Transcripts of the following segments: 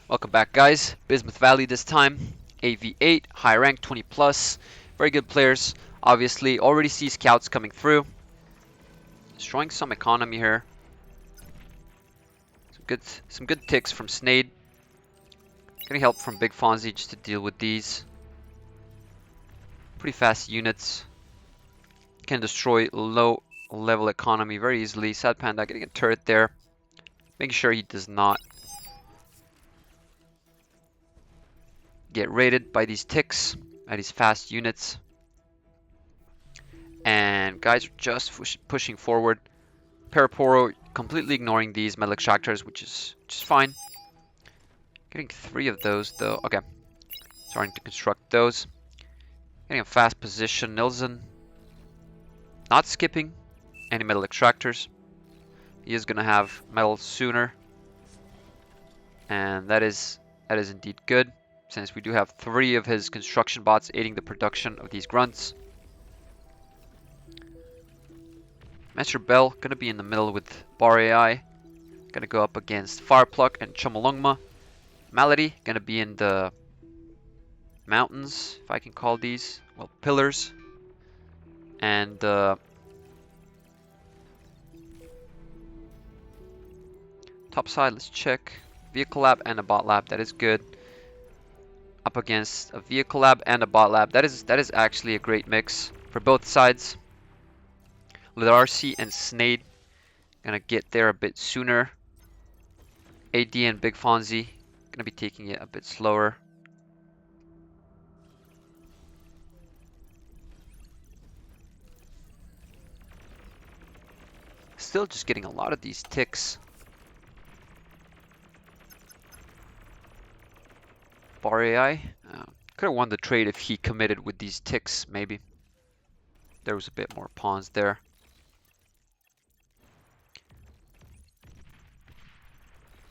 Welcome back, guys. Bismuth Valley this time. AV8, high rank, 20 plus. Very good players. Obviously, already see scouts coming through. Destroying some economy here. Some good ticks from Snade. Getting help from Big Fonzie just to deal with these. Pretty fast units. Can destroy low level economy very easily. Sad Panda getting a turret there. Making sure he does not get raided by these ticks, by these fast units. And guys are just pushing forward. Paraporo completely ignoring these metal extractors, which is fine. Getting 3 of those though. Okay, starting to construct those. Getting a fast position. Nilsson not skipping any metal extractors. He is gonna have metal sooner, and that is indeed good, since we do have 3 of his construction bots aiding the production of these grunts. Master Bell gonna be in the middle with Bar AI. Gonna go up against Firepluck and Chomolungma. Malady gonna be in the mountains, if I can call these, well, pillars. And top side, let's check. Vehicle lab and a bot lab, that is good. Up against a vehicle lab and a bot lab, that is actually a great mix for both sides. Lidarcy and Snade gonna get there a bit sooner. AD and Big Fonzie gonna be taking it a bit slower. Still just getting a lot of these ticks. Bar AI could have won the trade if he committed with these ticks, maybe. There was a bit more pawns there.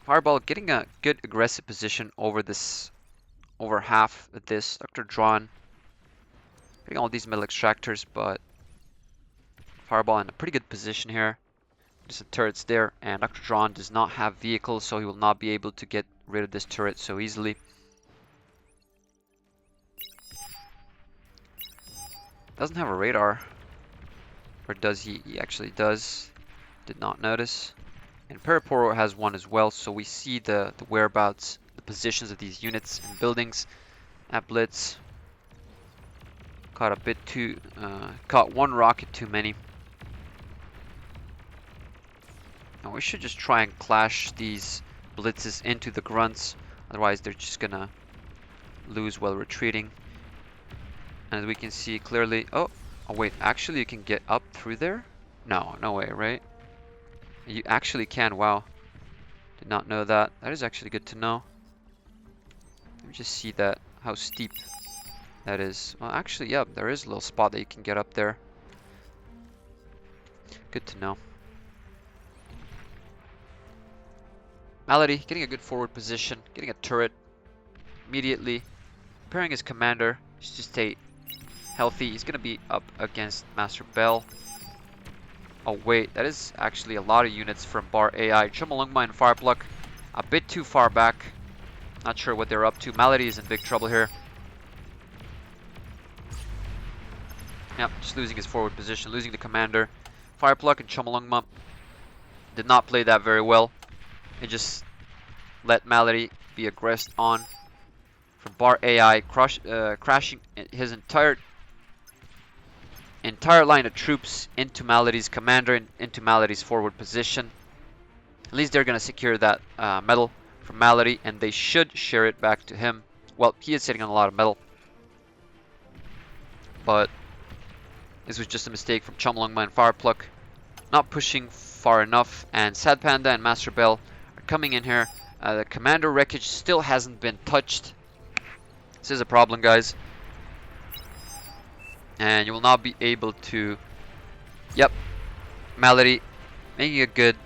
Fireball getting a good aggressive position over half of this. Dr. Drawn getting all these metal extractors, but Fireball in a pretty good position here. Just some turrets there, and Dr. Drawn does not have vehicles, so he will not be able to get rid of this turret so easily. Doesn't have a radar. Or does he? He actually does. Did not notice. And Paraporo has one as well, so we see the whereabouts, the positions of these units and buildings at Blitz. Caught a bit too, caught 1 rocket too many. Now we should just try and clash these blitzes into the grunts, otherwise they're just gonna lose while retreating. And as we can see clearly, oh wait, actually you can get up through there? No way, right? You actually can, wow. Did not know that. That is actually good to know. Let me just see that, how steep that is. Well, actually, yeah, there is a little spot that you can get up there. Good to know. Malady getting a good forward position, getting a turret immediately. Preparing his commander just to stay healthy. He's going to be up against Master Bell. Oh wait, that is actually a lot of units from Bar AI. Chomolungma and Firepluck a bit too far back. Not sure what they're up to. Malady is in big trouble here. Yep, just losing his forward position, losing the commander. Firepluck and Chomolungma did not play that very well. They just let Malady be aggressed on from Bar AI, crashing his entire line of troops into Malady's commander and into Malady's forward position. At least they're going to secure that metal from Malady, and they should share it back to him. Well, he is sitting on a lot of metal, but this was just a mistake from Chomolungma and Firepluck, not pushing far enough. And Sad Panda and Master Bell are coming in here. The commander wreckage still hasn't been touched. This is a problem, guys. And you will not be able to... Yep. Malady making a good...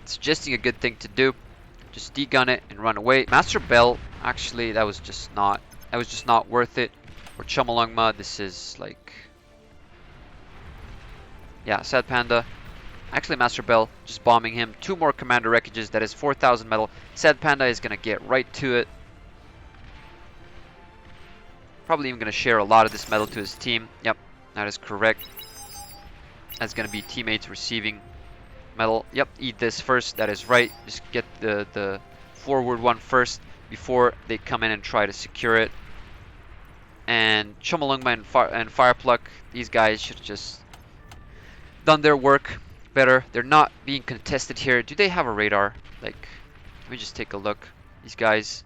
suggesting a good thing to do. Just degun it and run away. Master Bell, actually, that was just not worth it. For Chomolungma, this is like... Yeah, Sad Panda Actually, Master Bell just bombing him. 2 more commander wreckages. That is 4,000 metal. Sad Panda is going to get right to it. Probably even going to share a lot of this metal to his team. Yep, that is correct. That's going to be teammates receiving metal. Yep, eat this first. That is right. Just get the forward one first before they come in and try to secure it. And Chomolungma and Firepluck, these guys should have just done their work better. They're not being contested here. Do they have a radar? Like, let me just take a look. These guys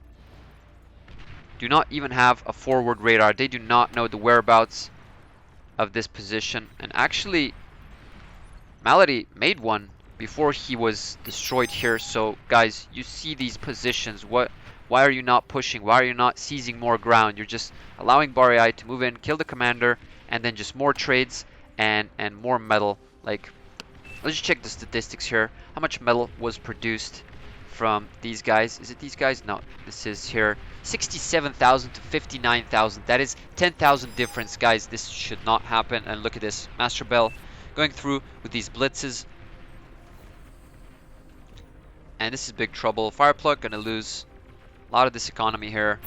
do not even have a forward radar. They do not know the whereabouts of this position. And actually, Malady made one before he was destroyed here. So guys, you see these positions. Why are you not pushing? Why are you not seizing more ground? You're just allowing Barei to move in, kill the commander, and then just more trades and more metal. Like, let's just check the statistics here. How much metal was produced from these guys? Is it these guys? No, this is here. 67,000 to 59,000. That is 10,000 difference, guys. This should not happen. And look at this, Master Bell going through with these blitzes. And this is big trouble. Firepluck gonna lose a lot of this economy here.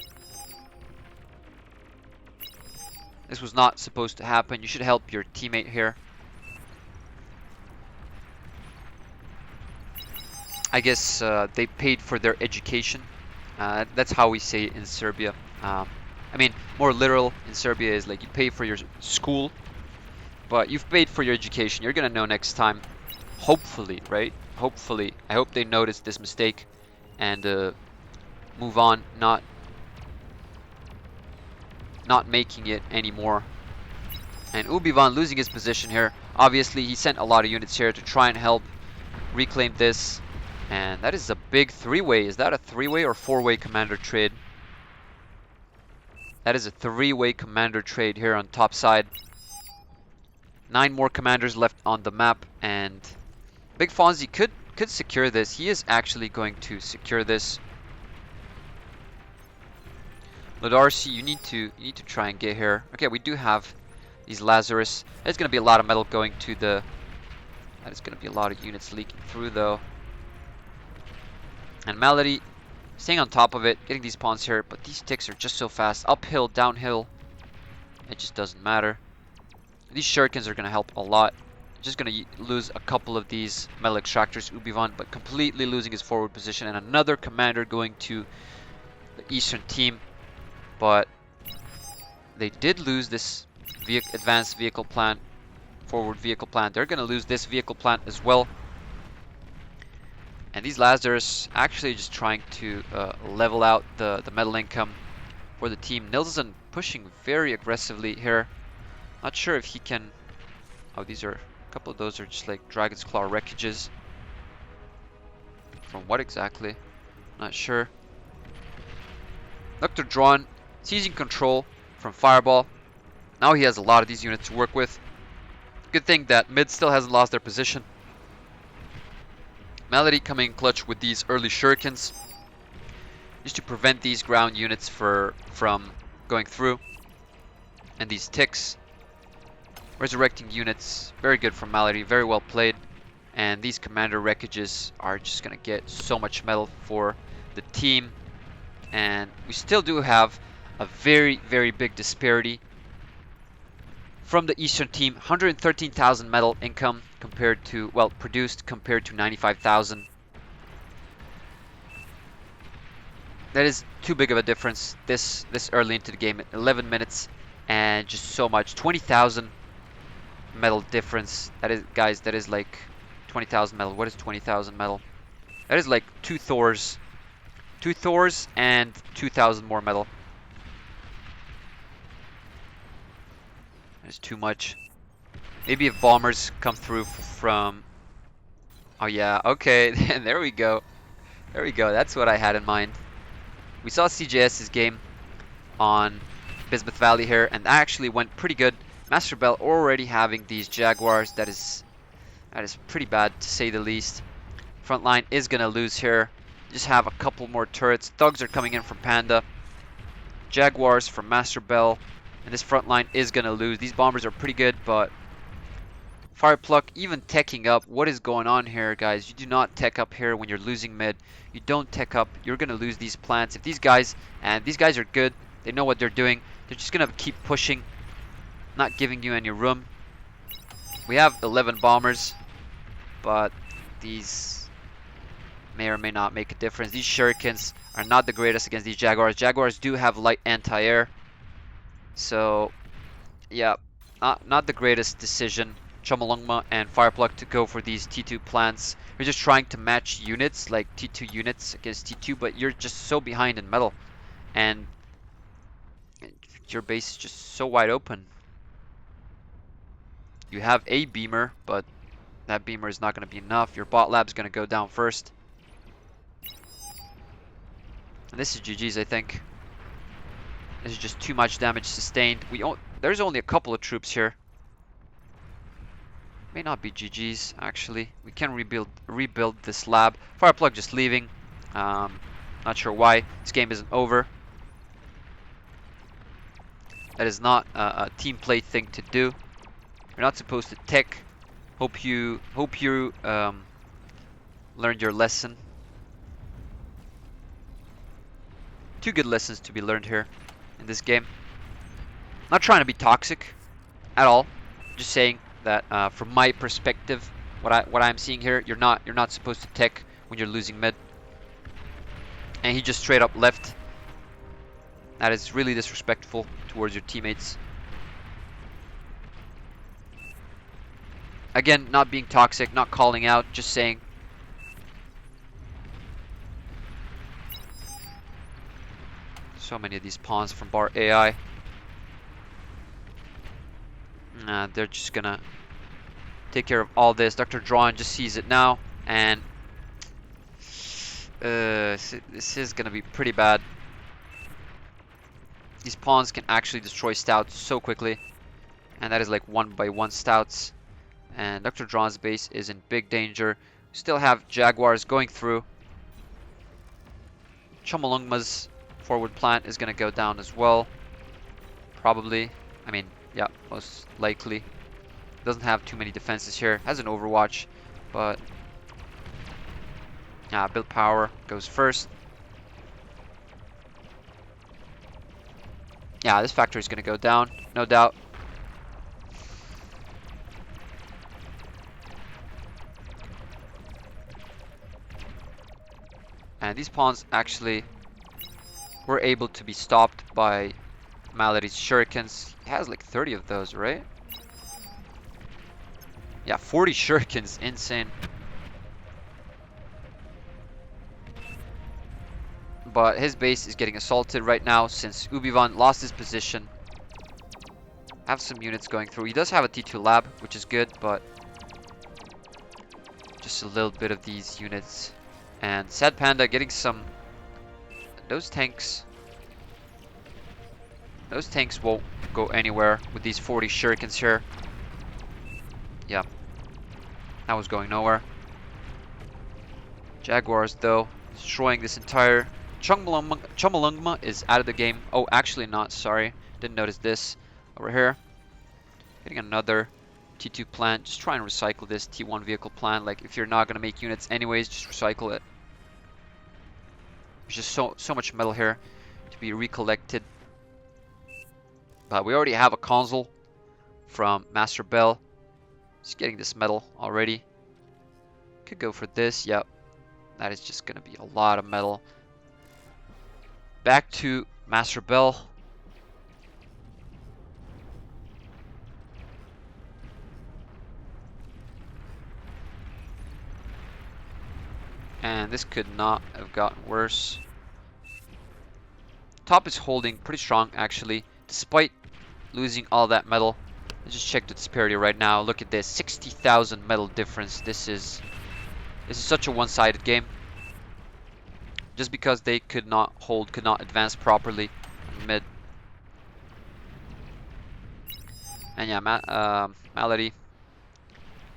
This was not supposed to happen. You should help your teammate here. I guess they paid for their education. That's how we say it in Serbia. I mean, more literal in Serbia is like you pay for your school, but you've paid for your education. You're gonna know next time. Hopefully, right? Hopefully. I hope they notice this mistake and move on, not making it anymore. And Ubivan losing his position here. Obviously, he sent a lot of units here to try and help reclaim this. And that is a big 3-way. Is that a 3-way or 4-way commander trade? That is a 3-way commander trade here on top side. 9 more commanders left on the map, and Big Fonzie could secure this. He is actually going to secure this. Lodarcy, you need to try and get here. Okay, we do have these Lazarus. There's going to be a lot of metal going to the... That is going to be a lot of units leaking through, though. And Malady staying on top of it, getting these pawns here, but these ticks are just so fast. Uphill, downhill, it just doesn't matter. These shurikens are going to help a lot. Just going to lose a couple of these metal extractors, Ubivan, but completely losing his forward position. And another commander going to the eastern team. But they did lose this advanced vehicle plant, forward vehicle plant. They're going to lose this vehicle plant as well. And these Lazarus actually just trying to level out the metal income for the team. Nilsson pushing very aggressively here. Not sure if he can... Oh, these are... A couple of those are just like Dragon's Claw wreckages. From what exactly? Not sure. Dr. Drawn seizing control from Fireball. Now he has a lot of these units to work with. Good thing that mid still hasn't lost their position. Malady coming in clutch with these early shurikens, just to prevent these ground units from going through. And these ticks, resurrecting units, very good from Malady, very well played. And these commander wreckages are just going to get so much metal for the team. And we still do have a very, very big disparity from the eastern team. 113,000 metal income compared to, well, produced compared to 95,000. That is too big of a difference this early into the game. 11 minutes and just so much. 20,000 metal difference. That is, guys, that is like 20,000 metal. What is 20,000 metal? That is like 2 Thors. 2 Thors and 2,000 more metal. That is too much. Maybe if bombers come through from... Oh yeah, okay, there we go. There we go, that's what I had in mind. We saw CJS's game on Bismuth Valley here, and that actually went pretty good. Master Bell already having these Jaguars. That is pretty bad to say the least. Frontline is gonna lose here. Just have a couple more turrets. Thugs are coming in from Panda. Jaguars from Master Bell. And this front line is gonna lose. These bombers are pretty good, but Firepluck even teching up. What is going on here, guys? You do not tech up here when you're losing mid. You don't tech up. You're going to lose these plants. If these guys, and these guys are good, they know what they're doing. They're just going to keep pushing, not giving you any room. We have 11 bombers, but these may or may not make a difference. These shurikens are not the greatest against these Jaguars. Jaguars do have light anti-air. So, yeah, not the greatest decision. Chomolungma and Firepluck to go for these T2 plants. You're just trying to match units, like T2 units against T2, but you're just so behind in metal. And your base is just so wide open. You have a beamer, but that beamer is not going to be enough. Your bot lab's going to go down first. And this is GG's, I think. This is just too much damage sustained. There's only a couple of troops here. May not be GG's, actually. We can rebuild this lab. Firepluck just leaving. Not sure why. This game isn't over. That is not a team play thing to do. You're not supposed to tech. Hope you learned your lesson. Two good lessons to be learned here in this game. Not trying to be toxic at all. Just saying that from my perspective, what I'm seeing here, you're not supposed to tech when you're losing mid. And he just straight up left. That is really disrespectful towards your teammates. Again, not being toxic, not calling out, just saying. So many of these pawns from Bar AI. They're just gonna take care of all this. Dr. Drawn just sees it now, and this is gonna be pretty bad. These pawns can actually destroy stouts so quickly, and that is like 1-by-1 stouts. And Dr. Drawn's base is in big danger. Still have Jaguars going through. Chomolungma's forward plant is gonna go down as well. Probably. I mean, yeah, most likely. Doesn't have too many defenses here. Has an Overwatch, but yeah, build power goes first. Yeah, this factory is gonna go down, no doubt. And these pawns actually were able to be stopped by Malady's shurikens. He has like 30 of those, right? Yeah, 40 shurikens, insane. But his base is getting assaulted right now since Ubivan lost his position. Have some units going through. He does have a T2 lab, which is good, but just a little bit of these units. And Sad Panda getting some. Those tanks won't go anywhere with these 40 shurikens here. Yeah, that was going nowhere. Jaguars though, destroying this entire. Chomolungma is out of the game. Oh, actually not, sorry. Didn't notice this. Over here. Getting another T2 plant. Just try and recycle this T1 vehicle plant. Like, if you're not going to make units anyways, just recycle it. There's just so much metal here to be recollected. But we already have a console from Master Bell. Just getting this metal already. Could go for this. Yep. That is just going to be a lot of metal. Back to Master Bell. And this could not have gotten worse. Top is holding pretty strong actually, despite losing all that metal. I just checked the disparity right now. Look at this, 60,000 metal difference. This is such a one-sided game. Just because they could not hold, could not advance properly in mid. And yeah, Malady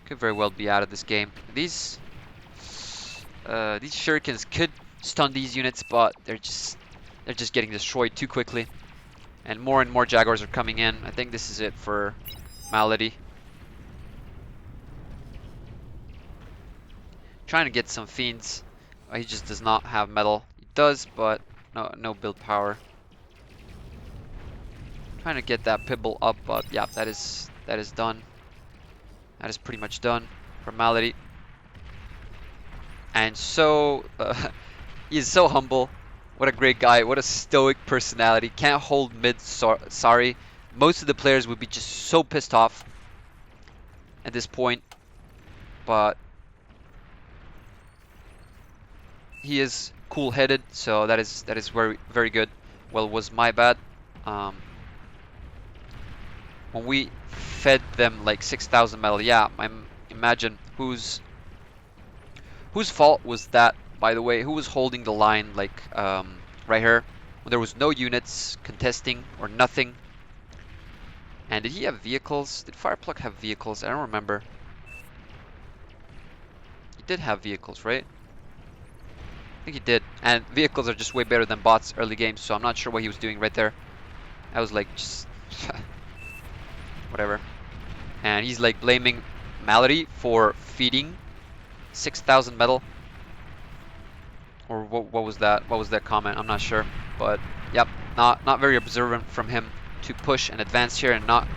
could very well be out of this game. These shurikens could stun these units, but they're just getting destroyed too quickly. And more Jaguars are coming in. I think this is it for Malady. Trying to get some fiends. He just does not have metal. He does, but no build power. Trying to get that Pibble up, but yeah, that is done. That is pretty much done. Formality. And so he's so humble. What a great guy. What a stoic personality. Can't hold mid. Sorry. Most of the players would be just so pissed off at this point. But he is cool-headed, so that is very good. Well, it was my bad. When we fed them like 6,000 metal, yeah, imagine whose fault was that, by the way? Who was holding the line, like, right here, when there was no units contesting or nothing? And did he have vehicles? Did Fireplug have vehicles? I don't remember. He did have vehicles, right? I think he did. And vehicles are just way better than bots early game, so I'm not sure what he was doing right there. I was like, just... whatever. And he's like blaming Malady for feeding 6,000 metal. Or what was that? What was that comment? I'm not sure. But, yep, not very observant from him to push and advance here and not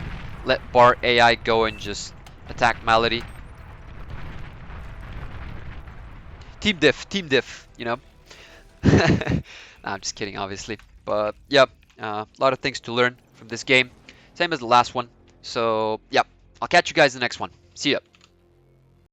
let Bar AI go and just attack Malady. Team diff, you know. Nah, I'm just kidding, obviously. But, yep, a lot of things to learn from this game. Same as the last one. So, yep, I'll catch you guys in the next one. See ya.